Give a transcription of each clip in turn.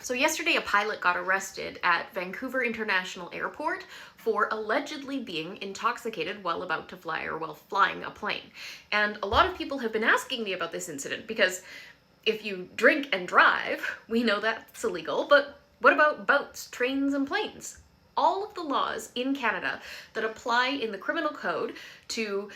So yesterday, a pilot got arrested at Vancouver International Airport for allegedly being intoxicated while about to fly or while flying a plane. And a lot of people have been asking me about this incident because if you drink and drive, we know that's illegal, but what about boats, trains, and planes? All of the laws in Canada that apply in the criminal code to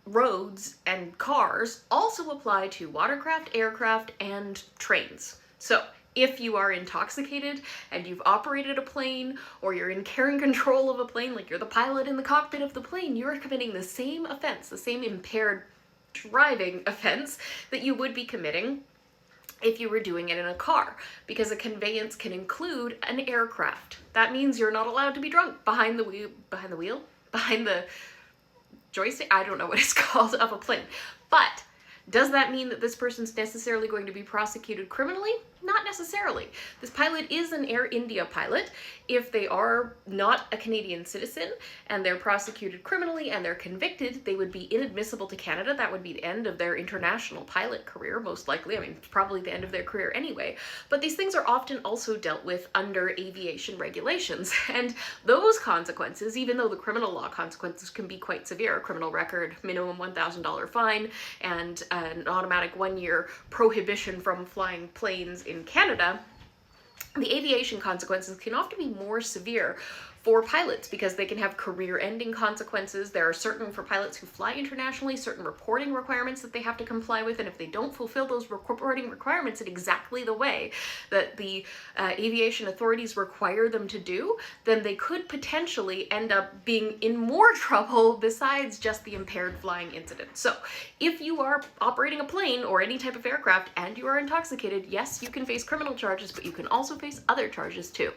roads and cars also apply to watercraft, aircraft, and trains. So if you are intoxicated and you've operated a plane, or you're in carrying control of a plane, like you're the pilot in the cockpit of the plane, you're committing the same offense, the same impaired driving offense that you would be committing if you were doing it in a car, because a conveyance can include an aircraft. That means you're not allowed to be drunk behind the joystick, I don't know what it's called, of a plane. But does that mean that this person's necessarily going to be prosecuted criminally? Not necessarily. This pilot is an Air India pilot. If they are not a Canadian citizen and they're prosecuted criminally and they're convicted, they would be inadmissible to Canada. That would be the end of their international pilot career, most likely. I mean, probably the end of their career anyway. But these things are often also dealt with under aviation regulations. And those consequences, even though the criminal law consequences can be quite severe, a criminal record, minimum $1,000 fine, and an automatic 1-year prohibition from flying planes in Canada, the aviation consequences can often be more severe for pilots because they can have career-ending consequences. There are certain, for pilots who fly internationally, certain reporting requirements that they have to comply with, and if they don't fulfill those reporting requirements in exactly the way that the aviation authorities require them to do, then they could potentially end up being in more trouble besides just the impaired flying incident. So if you are operating a plane or any type of aircraft and you are intoxicated, yes, you can face criminal charges, but you can also face other charges too.